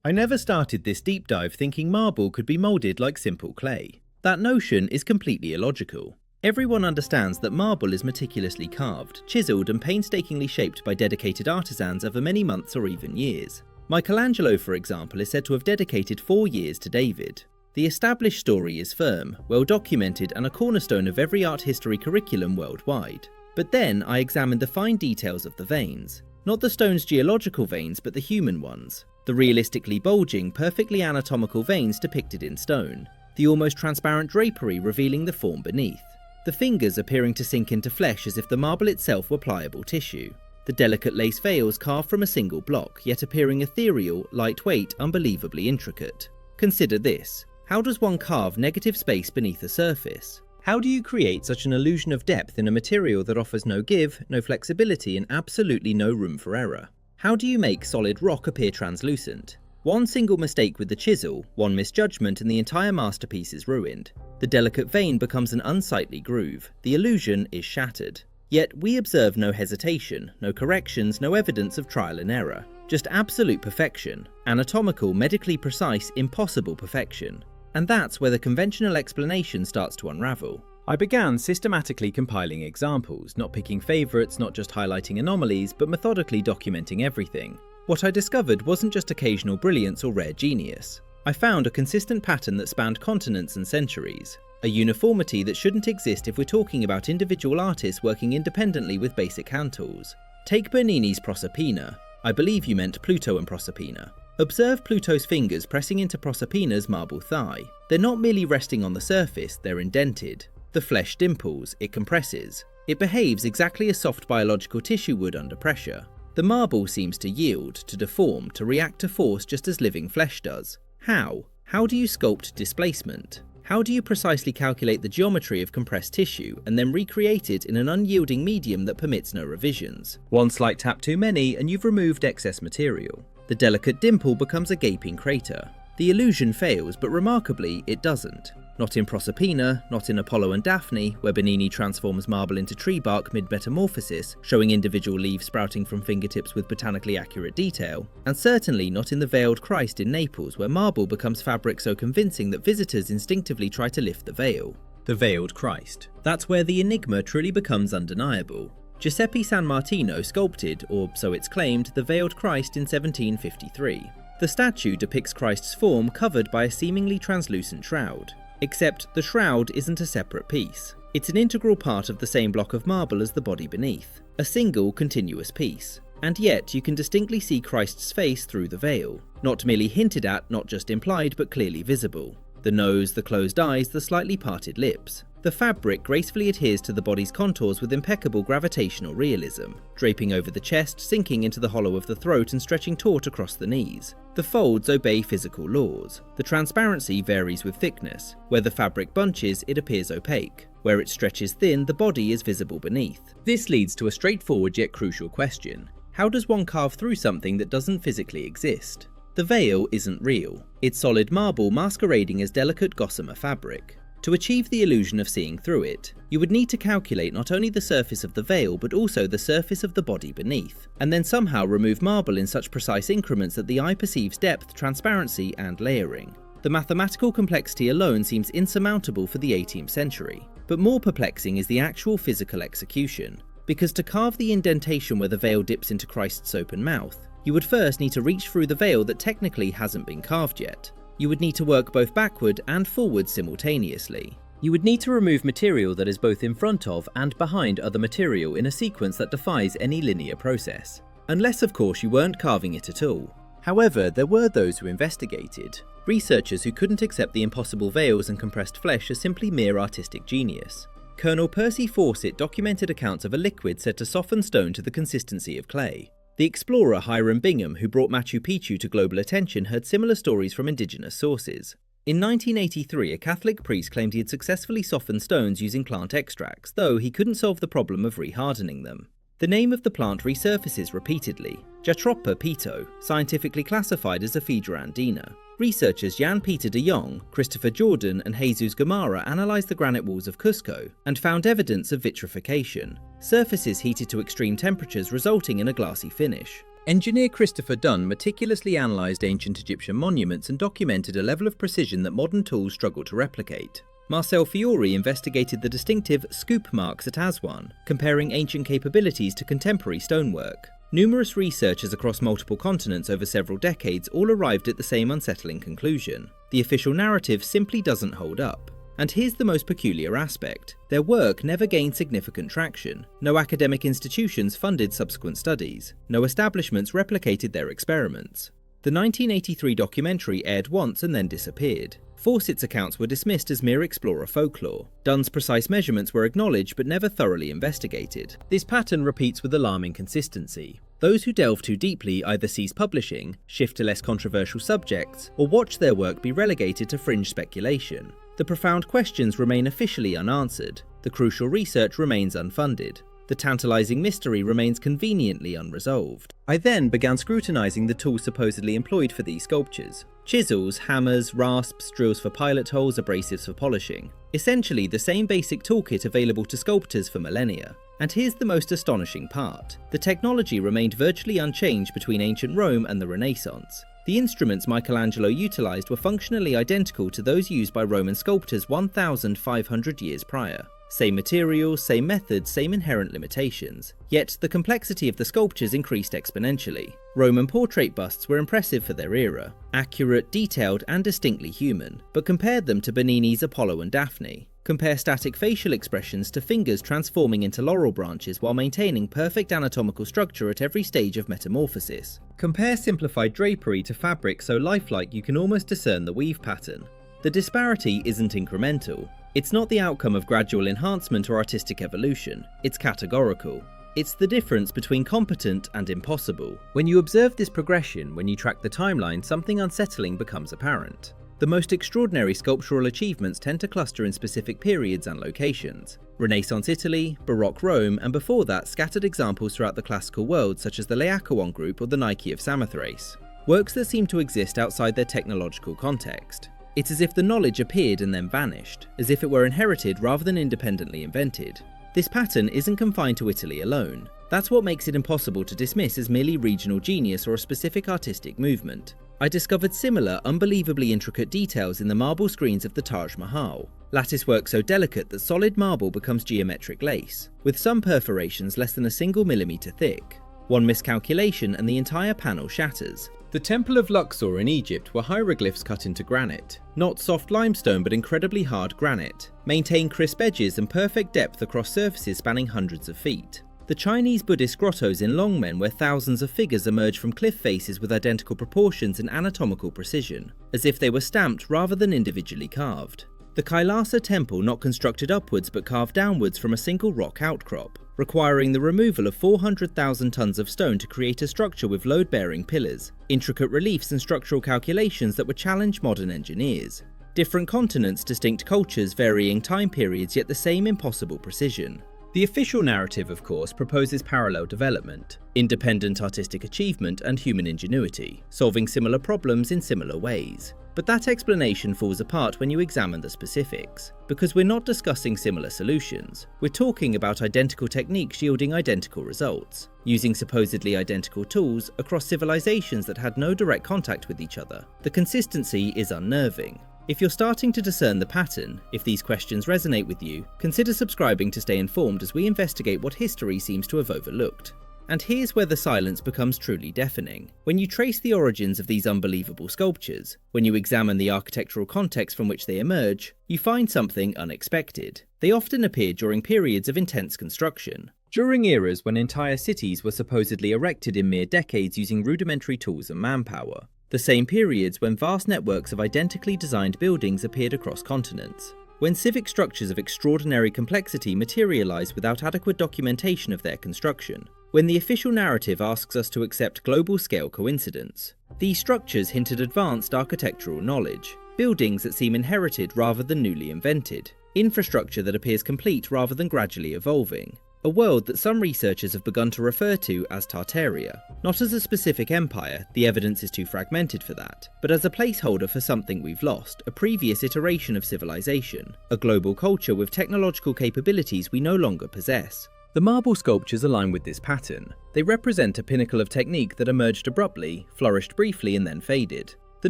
I never started this deep dive thinking marble could be moulded like simple clay. That notion is completely illogical. Everyone understands that marble is meticulously carved, chiseled and painstakingly shaped by dedicated artisans over many months or even years. Michelangelo, for example, is said to have dedicated 4 years to David. The established story is firm, well documented and a cornerstone of every art history curriculum worldwide. But then I examined the fine details of the veins. Not the stone's geological veins, but the human ones. The realistically bulging, perfectly anatomical veins depicted in stone. The almost transparent drapery revealing the form beneath. The fingers appearing to sink into flesh as if the marble itself were pliable tissue. The delicate lace veils carved from a single block, yet appearing ethereal, lightweight, unbelievably intricate. Consider this. How does one carve negative space beneath a surface? How do you create such an illusion of depth in a material that offers no give, no flexibility and absolutely no room for error? How do you make solid rock appear translucent? One single mistake with the chisel, one misjudgment and the entire masterpiece is ruined. The delicate vein becomes an unsightly groove. The illusion is shattered. Yet we observe no hesitation, no corrections, no evidence of trial and error. Just absolute perfection. Anatomical, medically precise, impossible perfection. And that's where the conventional explanation starts to unravel. I began systematically compiling examples, not picking favourites, not just highlighting anomalies, but methodically documenting everything. What I discovered wasn't just occasional brilliance or rare genius. I found a consistent pattern that spanned continents and centuries. A uniformity that shouldn't exist if we're talking about individual artists working independently with basic hand tools. Take Bernini's Proserpina. I believe you meant Pluto and Proserpina. Observe Pluto's fingers pressing into Proserpina's marble thigh. They're not merely resting on the surface, they're indented. The flesh dimples, it compresses. It behaves exactly as soft biological tissue would under pressure. The marble seems to yield, to deform, to react to force just as living flesh does. How? How do you sculpt displacement? How do you precisely calculate the geometry of compressed tissue and then recreate it in an unyielding medium that permits no revisions? One slight tap too many and you've removed excess material. The delicate dimple becomes a gaping crater. The illusion fails, but remarkably, it doesn't. Not in Proserpina, not in Apollo and Daphne, where Bernini transforms marble into tree bark mid-metamorphosis, showing individual leaves sprouting from fingertips with botanically accurate detail, and certainly not in the Veiled Christ in Naples, where marble becomes fabric so convincing that visitors instinctively try to lift the veil. The Veiled Christ. That's where the enigma truly becomes undeniable. Giuseppe San Martino sculpted, or so it's claimed, the Veiled Christ in 1753. The statue depicts Christ's form covered by a seemingly translucent shroud. Except the shroud isn't a separate piece. It's an integral part of the same block of marble as the body beneath. A single, continuous piece. And yet you can distinctly see Christ's face through the veil. Not merely hinted at, not just implied, but clearly visible. The nose, the closed eyes, the slightly parted lips. The fabric gracefully adheres to the body's contours with impeccable gravitational realism, draping over the chest, sinking into the hollow of the throat and stretching taut across the knees. The folds obey physical laws. The transparency varies with thickness. Where the fabric bunches, it appears opaque. Where it stretches thin, the body is visible beneath. This leads to a straightforward yet crucial question. How does one carve through something that doesn't physically exist? The veil isn't real. It's solid marble masquerading as delicate gossamer fabric. To achieve the illusion of seeing through it, you would need to calculate not only the surface of the veil but also the surface of the body beneath, and then somehow remove marble in such precise increments that the eye perceives depth, transparency and layering. The mathematical complexity alone seems insurmountable for the 18th century, but more perplexing is the actual physical execution, because to carve the indentation where the veil dips into Christ's open mouth, you would first need to reach through the veil that technically hasn't been carved yet. You would need to work both backward and forward simultaneously. You would need to remove material that is both in front of and behind other material in a sequence that defies any linear process. Unless of course you weren't carving it at all. However, there were those who investigated. Researchers who couldn't accept the impossible veils and compressed flesh as simply mere artistic genius. Colonel Percy Fawcett documented accounts of a liquid said to soften stone to the consistency of clay. The explorer Hiram Bingham, who brought Machu Picchu to global attention, heard similar stories from indigenous sources. In 1983, a Catholic priest claimed he had successfully softened stones using plant extracts, though he couldn't solve the problem of rehardening them. The name of the plant resurfaces repeatedly, Jatropha pito, scientifically classified as Ephedra andina. Researchers Jan-Peter de Jong, Christopher Jordan and Jesus Gamarra analysed the granite walls of Cusco and found evidence of vitrification, surfaces heated to extreme temperatures resulting in a glassy finish. Engineer Christopher Dunn meticulously analysed ancient Egyptian monuments and documented a level of precision that modern tools struggle to replicate. Marcel Fiori investigated the distinctive scoop marks at Aswan, comparing ancient capabilities to contemporary stonework. Numerous researchers across multiple continents over several decades all arrived at the same unsettling conclusion. The official narrative simply doesn't hold up. And here's the most peculiar aspect. Their work never gained significant traction. No academic institutions funded subsequent studies. No establishments replicated their experiments. The 1983 documentary aired once and then disappeared. Fawcett's accounts were dismissed as mere explorer folklore. Dunn's precise measurements were acknowledged but never thoroughly investigated. This pattern repeats with alarming consistency. Those who delve too deeply either cease publishing, shift to less controversial subjects, or watch their work be relegated to fringe speculation. The profound questions remain officially unanswered. The crucial research remains unfunded. The tantalizing mystery remains conveniently unresolved. I then began scrutinizing the tools supposedly employed for these sculptures. Chisels, hammers, rasps, drills for pilot holes, abrasives for polishing. Essentially the same basic toolkit available to sculptors for millennia. And here's the most astonishing part. The technology remained virtually unchanged between ancient Rome and the Renaissance. The instruments Michelangelo utilized were functionally identical to those used by Roman sculptors 1,500 years prior. Same materials, same methods, same inherent limitations. Yet the complexity of the sculptures increased exponentially. Roman portrait busts were impressive for their era, accurate, detailed, and distinctly human. But compare them to Bernini's Apollo and Daphne. Compare static facial expressions to fingers transforming into laurel branches while maintaining perfect anatomical structure at every stage of metamorphosis. Compare simplified drapery to fabric so lifelike you can almost discern the weave pattern. The disparity isn't incremental. It's not the outcome of gradual enhancement or artistic evolution. It's categorical. It's the difference between competent and impossible. When you observe this progression, when you track the timeline, something unsettling becomes apparent. The most extraordinary sculptural achievements tend to cluster in specific periods and locations. Renaissance Italy, Baroque Rome, and before that scattered examples throughout the classical world such as the Laocoon group or the Nike of Samothrace. Works that seem to exist outside their technological context. It's as if the knowledge appeared and then vanished, as if it were inherited rather than independently invented. This pattern isn't confined to Italy alone. That's what makes it impossible to dismiss as merely regional genius or a specific artistic movement. I discovered similar, unbelievably intricate details in the marble screens of the Taj Mahal. Latticework so delicate that solid marble becomes geometric lace, with some perforations less than a single millimeter thick. One miscalculation and the entire panel shatters. The Temple of Luxor in Egypt were hieroglyphs cut into granite. Not soft limestone but incredibly hard granite. Maintain crisp edges and perfect depth across surfaces spanning hundreds of feet. The Chinese Buddhist grottos in Longmen where thousands of figures emerge from cliff faces with identical proportions and anatomical precision, as if they were stamped rather than individually carved. The Kailasa temple not constructed upwards but carved downwards from a single rock outcrop, requiring the removal of 400,000 tons of stone to create a structure with load-bearing pillars, intricate reliefs and structural calculations that would challenge modern engineers. Different continents, distinct cultures, varying time periods, yet the same impossible precision. The official narrative, of course, proposes parallel development, independent artistic achievement and human ingenuity, solving similar problems in similar ways. But that explanation falls apart when you examine the specifics, because we're not discussing similar solutions. We're talking about identical techniques yielding identical results, using supposedly identical tools across civilizations that had no direct contact with each other. The consistency is unnerving. If you're starting to discern the pattern, if these questions resonate with you, consider subscribing to stay informed as we investigate what history seems to have overlooked. And here's where the silence becomes truly deafening. When you trace the origins of these unbelievable sculptures, when you examine the architectural context from which they emerge, you find something unexpected. They often appear during periods of intense construction, during eras when entire cities were supposedly erected in mere decades using rudimentary tools and manpower. The same periods when vast networks of identically designed buildings appeared across continents. When civic structures of extraordinary complexity materialize without adequate documentation of their construction. When the official narrative asks us to accept global-scale coincidence. These structures hint at advanced architectural knowledge. Buildings that seem inherited rather than newly invented. Infrastructure that appears complete rather than gradually evolving. A world that some researchers have begun to refer to as Tartaria. Not as a specific empire, the evidence is too fragmented for that, but as a placeholder for something we've lost, a previous iteration of civilization, a global culture with technological capabilities we no longer possess. The marble sculptures align with this pattern. They represent a pinnacle of technique that emerged abruptly, flourished briefly and then faded. The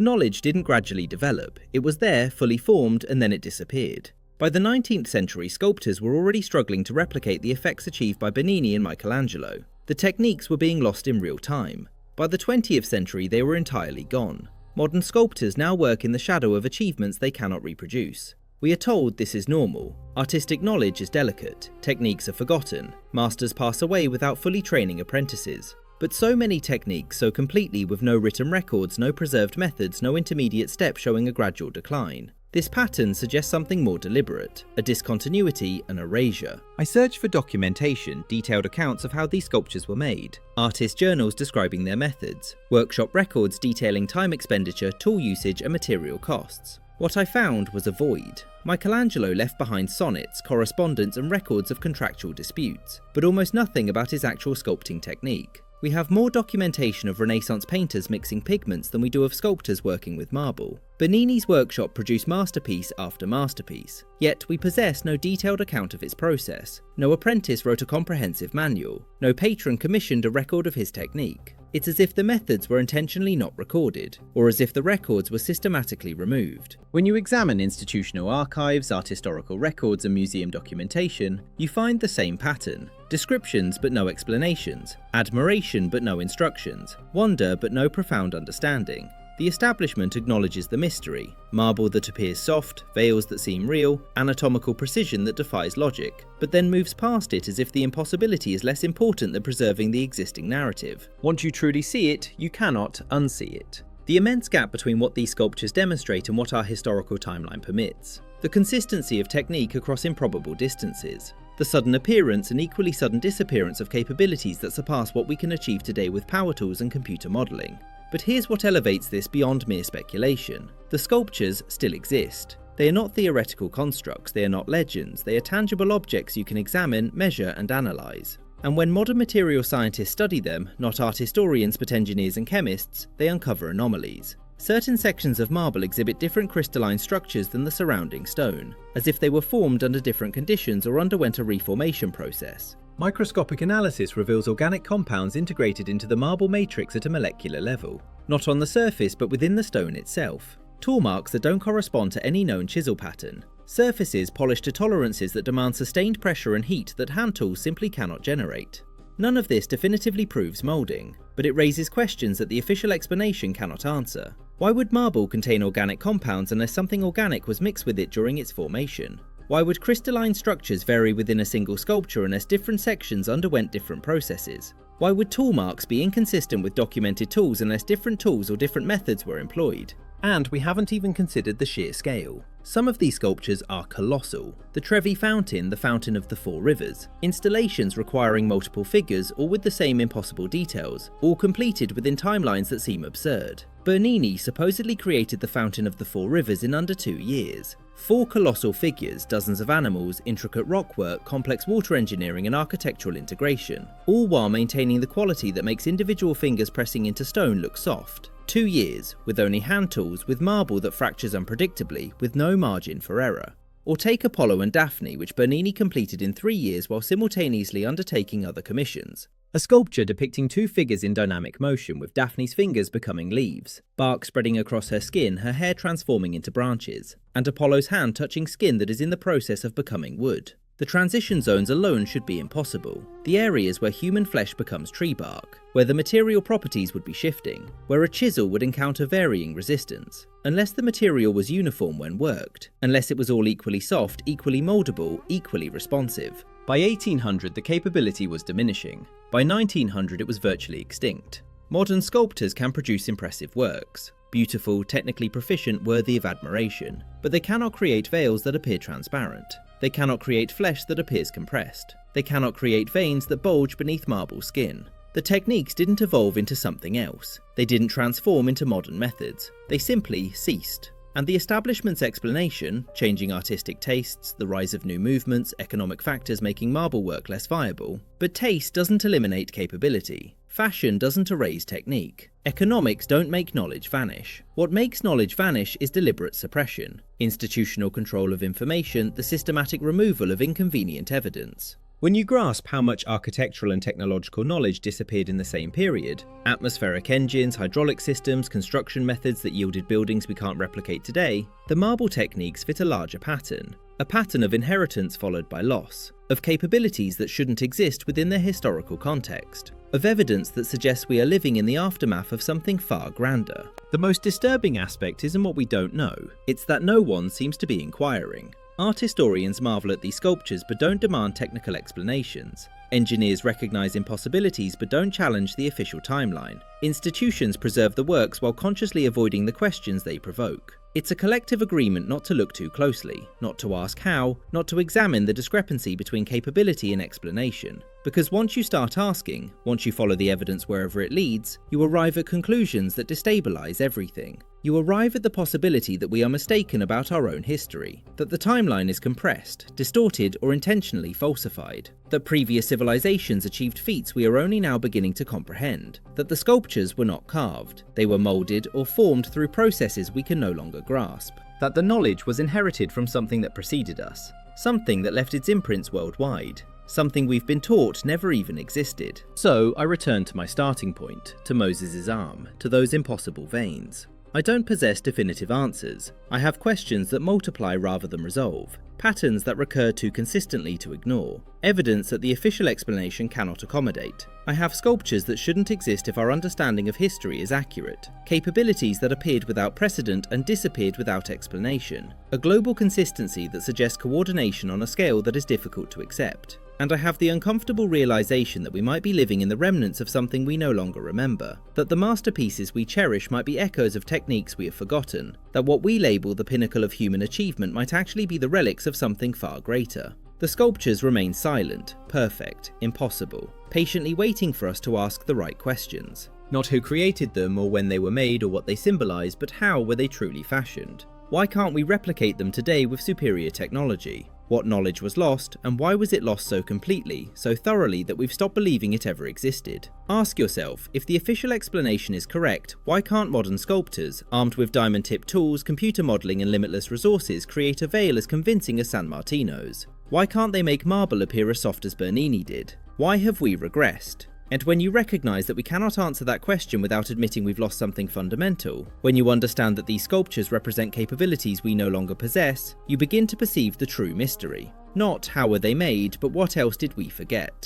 knowledge didn't gradually develop, it was there, fully formed, and then it disappeared. By the 19th century, sculptors were already struggling to replicate the effects achieved by Bernini and Michelangelo. The techniques were being lost in real time. By the 20th century, they were entirely gone. Modern sculptors now work in the shadow of achievements they cannot reproduce. We are told this is normal. Artistic knowledge is delicate, techniques are forgotten, masters pass away without fully training apprentices. But so many techniques so completely with no written records, no preserved methods, no intermediate step showing a gradual decline. This pattern suggests something more deliberate, a discontinuity, an erasure. I searched for documentation, detailed accounts of how these sculptures were made, artist journals describing their methods, workshop records detailing time expenditure, tool usage and material costs. What I found was a void. Michelangelo left behind sonnets, correspondence and records of contractual disputes, but almost nothing about his actual sculpting technique. We have more documentation of Renaissance painters mixing pigments than we do of sculptors working with marble. Bernini's workshop produced masterpiece after masterpiece, yet we possess no detailed account of its process. No apprentice wrote a comprehensive manual. No patron commissioned a record of his technique. It's as if the methods were intentionally not recorded, or as if the records were systematically removed. When you examine institutional archives, art historical records and museum documentation, you find the same pattern. Descriptions but no explanations, admiration but no instructions, wonder but no profound understanding. The establishment acknowledges the mystery, marble that appears soft, veils that seem real, anatomical precision that defies logic, but then moves past it as if the impossibility is less important than preserving the existing narrative. Once you truly see it, you cannot unsee it. The immense gap between what these sculptures demonstrate and what our historical timeline permits. The consistency of technique across improbable distances. The sudden appearance and equally sudden disappearance of capabilities that surpass what we can achieve today with power tools and computer modelling. But here's what elevates this beyond mere speculation. The sculptures still exist. They are not theoretical constructs, they are not legends, they are tangible objects you can examine, measure and analyse. And when modern material scientists study them, not art historians but engineers and chemists, they uncover anomalies. Certain sections of marble exhibit different crystalline structures than the surrounding stone, as if they were formed under different conditions or underwent a reformation process. Microscopic analysis reveals organic compounds integrated into the marble matrix at a molecular level, not on the surface but within the stone itself. Tool marks that don't correspond to any known chisel pattern. Surfaces polished to tolerances that demand sustained pressure and heat that hand tools simply cannot generate. None of this definitively proves moulding, but it raises questions that the official explanation cannot answer. Why would marble contain organic compounds unless something organic was mixed with it during its formation? Why would crystalline structures vary within a single sculpture unless different sections underwent different processes? Why would tool marks be inconsistent with documented tools unless different tools or different methods were employed? And we haven't even considered the sheer scale. Some of these sculptures are colossal. The Trevi Fountain, the Fountain of the Four Rivers. Installations requiring multiple figures, all with the same impossible details, all completed within timelines that seem absurd. Bernini supposedly created the Fountain of the Four Rivers in under 2 years. 4 colossal figures, dozens of animals, intricate rockwork, complex water engineering and architectural integration, all while maintaining the quality that makes individual fingers pressing into stone look soft. 2 years, with only hand tools, with marble that fractures unpredictably, with no margin for error. Or take Apollo and Daphne, which Bernini completed in 3 years while simultaneously undertaking other commissions. A sculpture depicting 2 figures in dynamic motion, with Daphne's fingers becoming leaves, bark spreading across her skin, her hair transforming into branches, and Apollo's hand touching skin that is in the process of becoming wood. The transition zones alone should be impossible. The areas where human flesh becomes tree bark, where the material properties would be shifting, where a chisel would encounter varying resistance. Unless the material was uniform when worked, unless it was all equally soft, equally mouldable, equally responsive. By 1800 the capability was diminishing. By 1900 it was virtually extinct. Modern sculptors can produce impressive works. Beautiful, technically proficient, worthy of admiration. But they cannot create veils that appear transparent. They cannot create flesh that appears compressed. They cannot create veins that bulge beneath marble skin. The techniques didn't evolve into something else. They didn't transform into modern methods. They simply ceased. And the establishment's explanation, changing artistic tastes, the rise of new movements, economic factors making marble work less viable. But taste doesn't eliminate capability. Fashion doesn't erase technique. Economics don't make knowledge vanish. What makes knowledge vanish is deliberate suppression, institutional control of information, the systematic removal of inconvenient evidence. When you grasp how much architectural and technological knowledge disappeared in the same period, atmospheric engines, hydraulic systems, construction methods that yielded buildings we can't replicate today, the marble techniques fit a larger pattern. A pattern of inheritance followed by loss, of capabilities that shouldn't exist within their historical context, of evidence that suggests we are living in the aftermath of something far grander. The most disturbing aspect isn't what we don't know, it's that no one seems to be inquiring. Art historians marvel at these sculptures but don't demand technical explanations. Engineers recognize impossibilities but don't challenge the official timeline. Institutions preserve the works while consciously avoiding the questions they provoke. It's a collective agreement not to look too closely, not to ask how, not to examine the discrepancy between capability and explanation. Because once you start asking, once you follow the evidence wherever it leads, you arrive at conclusions that destabilize everything. You arrive at the possibility that we are mistaken about our own history, that the timeline is compressed, distorted, or intentionally falsified, that previous civilizations achieved feats we are only now beginning to comprehend, that the sculptures were not carved, they were molded or formed through processes we can no longer grasp, that the knowledge was inherited from something that preceded us, something that left its imprints worldwide, something we've been taught never even existed. So I return to my starting point, to Moses' arm, to those impossible veins. I don't possess definitive answers. I have questions that multiply rather than resolve, patterns that recur too consistently to ignore, evidence that the official explanation cannot accommodate. I have sculptures that shouldn't exist if our understanding of history is accurate, capabilities that appeared without precedent and disappeared without explanation, a global consistency that suggests coordination on a scale that is difficult to accept. And I have the uncomfortable realization that we might be living in the remnants of something we no longer remember, that the masterpieces we cherish might be echoes of techniques we have forgotten, that what we label the pinnacle of human achievement might actually be the relics of something far greater. The sculptures remain silent, perfect, impossible, patiently waiting for us to ask the right questions. Not who created them or when they were made or what they symbolize, but how were they truly fashioned? Why can't we replicate them today with superior technology? What knowledge was lost, and why was it lost so completely, so thoroughly that we've stopped believing it ever existed? Ask yourself, if the official explanation is correct, why can't modern sculptors, armed with diamond-tipped tools, computer modelling and limitless resources, create a veil as convincing as San Martino's? Why can't they make marble appear as soft as Bernini did? Why have we regressed? And when you recognise that we cannot answer that question without admitting we've lost something fundamental, when you understand that these sculptures represent capabilities we no longer possess, you begin to perceive the true mystery. Not how were they made, but what else did we forget?